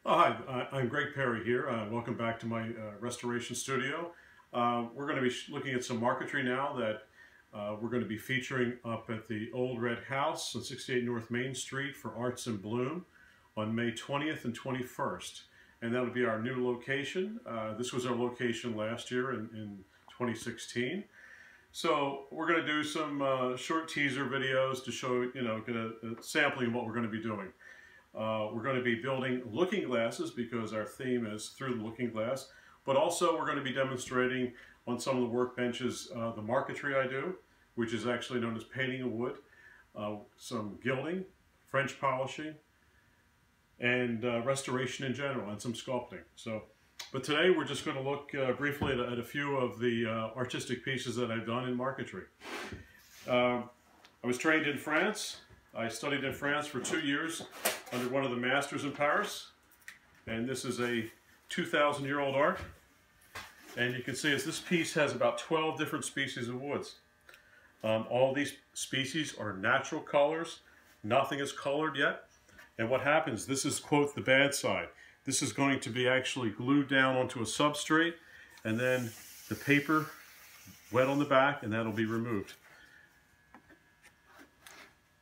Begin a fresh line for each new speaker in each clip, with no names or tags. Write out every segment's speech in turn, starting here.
Oh, hi, I'm Gregg Perry here. Welcome back to my restoration studio. We're going to be looking at some marquetry now that we're going to be featuring up at the Old Red House on 68 North Main Street for Arts in Bloom on May 20th and 21st. And that'll be our new location. This was our location last year in 2016. So we're going to do some short teaser videos to show, get a sampling of what we're going to be doing. We're going to be building looking glasses because our theme is through the looking glass, but also we're going to be demonstrating on some of the workbenches the marquetry I do, which is actually known as painting of wood, some gilding, French polishing, and restoration in general, and some sculpting. But today we're just going to look briefly at a few of the artistic pieces that I've done in marquetry. I was trained in France. I studied in France for 2 years under one of the masters in Paris, and this is a 2,000-year-old art. And you can see as this piece has about 12 different species of woods. All these species are natural colors. Nothing is colored yet. And what happens, this is, quote, the bad side. This is going to be actually glued down onto a substrate, and then the paper wet on the back, and that'll be removed.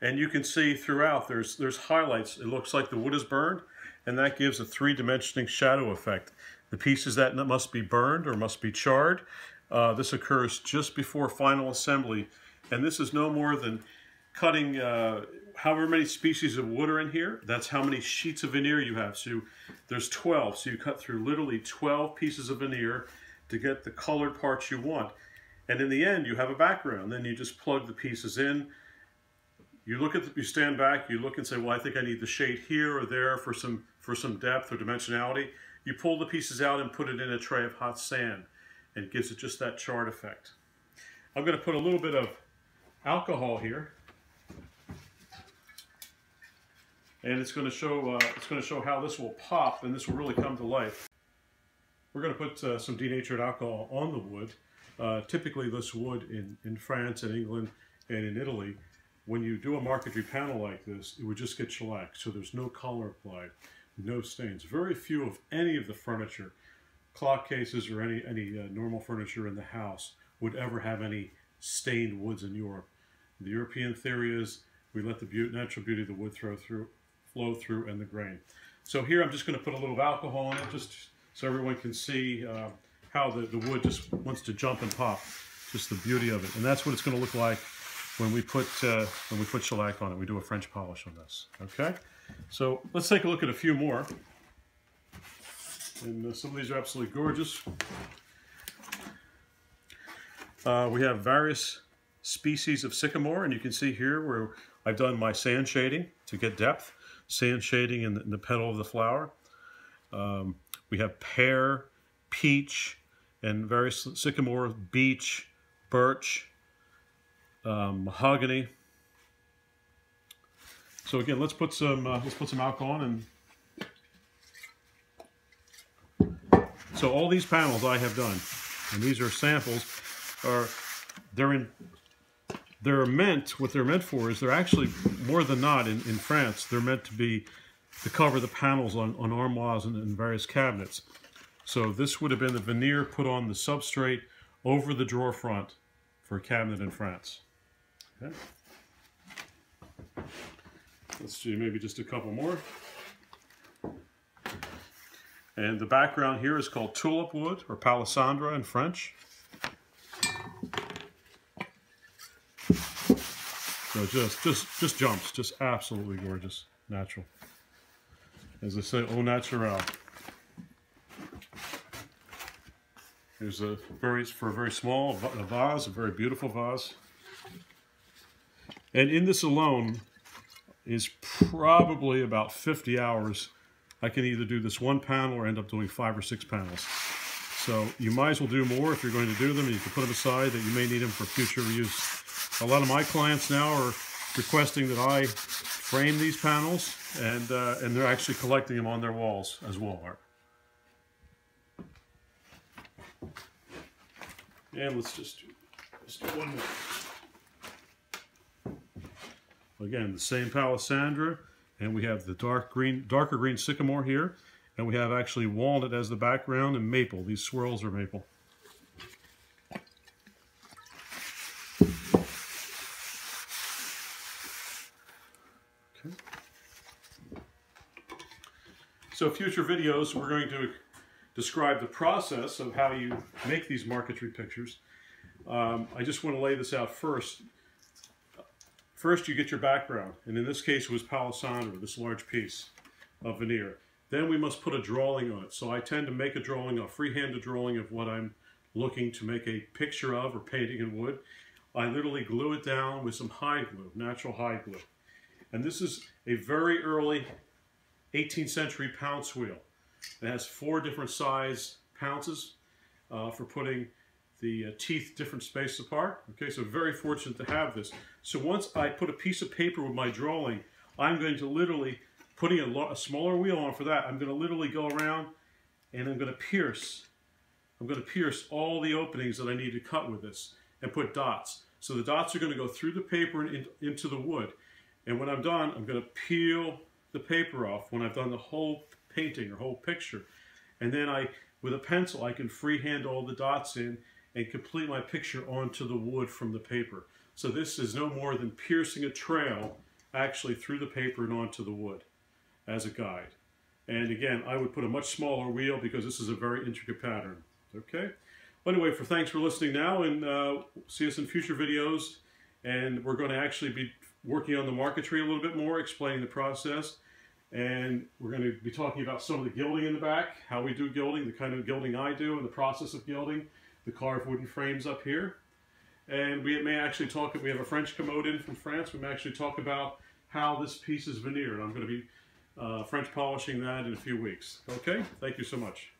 And you can see throughout there's highlights. It looks like the wood is burned, and that gives a three-dimensioning shadow effect. The pieces that must be burned or must be charred, this occurs just before final assembly. And this is no more than cutting however many species of wood are in here. That's how many sheets of veneer you have. So there's 12. So you cut through literally 12 pieces of veneer to get the colored parts you want. And in the end, you have a background. Then you just plug the pieces in. You look at you stand back, you look and say, well, I think I need the shade here or there for some depth or dimensionality. You pull the pieces out and put it in a tray of hot sand, and it gives it just that charred effect. I'm going to put a little bit of alcohol here, and it's going to show how this will pop, and this will really come to life. We're going to put some denatured alcohol on the wood. Typically, this wood in France and England and in Italy, when you do a marquetry panel like this, it would just get shellacked, so there's no color applied, no stains. Very few of any of the furniture, clock cases or any normal furniture in the house would ever have any stained woods in Europe. The European theory is we let the natural beauty of the wood flow through and the grain. So here I'm just going to put a little alcohol in it just so everyone can see how the wood just wants to jump and pop, just the beauty of it. And that's what it's going to look like when we put shellac on it. We do a French polish on this. Okay, so let's take a look at a few more. And some of these are absolutely gorgeous. We have various species of sycamore, and you can see here where I've done my sand shading to get depth, sand shading in the petal of the flower. We have pear, peach, and various sycamore, beech, birch, mahogany. So again, let's put some alcohol on. And so all these panels I have done, and these are samples. They're meant, what they're meant for is they're actually more than not in France. They're meant to cover the panels on armoires and various cabinets. So this would have been the veneer put on the substrate over the drawer front for a cabinet in France. Okay. Let's do maybe just a couple more. And the background here is called tulip wood, or palissandre in French. So just jumps, just absolutely gorgeous, natural. As they say, au naturel. Here's for a very small vase, a very beautiful vase. And in this alone is probably about 50 hours. I can either do this one panel or end up doing 5 or 6 panels. So you might as well do more if you're going to do them. You can put them aside that you may need them for future use. A lot of my clients now are requesting that I frame these panels, and they're actually collecting them on their walls as wall art. And let's just do one more. Again, the same palissandre, and we have the darker green sycamore here, And we have actually walnut as the background and maple. These swirls are maple. Okay. So future videos, we're going to describe the process of how you make these marquetry pictures. I just want to lay this out first. First, you get your background, and in this case it was Palo Santo, this large piece of veneer. Then we must put a drawing on it. So I tend to make a drawing, a freehand drawing of what I'm looking to make a picture of or painting in wood. I literally glue it down with some hide glue, natural hide glue. And this is a very early 18th century pounce wheel. It has 4 different size pounces for putting the teeth different spaces apart. Okay, so very fortunate to have this. So once I put a piece of paper with my drawing, I'm going to literally, putting a smaller wheel on for that, I'm going to literally go around and I'm going to pierce. I'm going to pierce all the openings that I need to cut with this and put dots. So the dots are going to go through the paper and into the wood. And when I'm done, I'm going to peel the paper off when I've done the whole painting or whole picture. And then with a pencil, I can freehand all the dots in and complete my picture onto the wood from the paper. So this is no more than piercing a trail actually through the paper and onto the wood as a guide. And again, I would put a much smaller wheel because this is a very intricate pattern. Okay? Well, anyway, thanks for listening now, and see us in future videos. And we're going to actually be working on the marquetry a little bit more, explaining the process. And we're going to be talking about some of the gilding in the back, how we do gilding, the kind of gilding I do, and the process of gilding, the carved wooden frames up here. And we may actually talk, we have a French commode in from France, we may actually talk about how this piece is veneered. I'm going to be French polishing that in a few weeks. Okay, thank you so much.